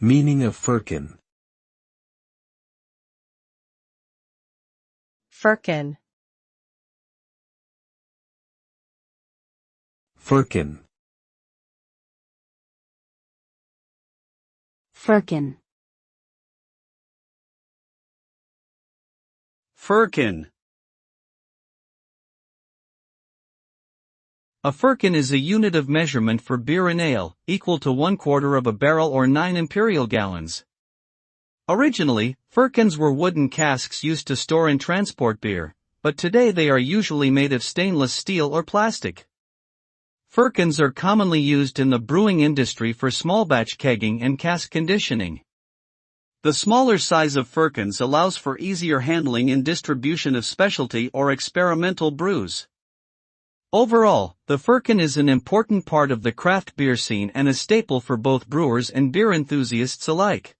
Meaning of firkin. Firkin. Firkin. Firkin. Firkin. A firkin is a unit of measurement for beer and ale, equal to 1/4 of a barrel or 9 imperial gallons. Originally, firkins were wooden casks used to store and transport beer, but today they are usually made of stainless steel or plastic. Firkins are commonly used in the brewing industry for small batch kegging and cask conditioning. The smaller size of firkins allows for easier handling and distribution of specialty or experimental brews. Overall, the firkin is an important part of the craft beer scene and a staple for both brewers and beer enthusiasts alike.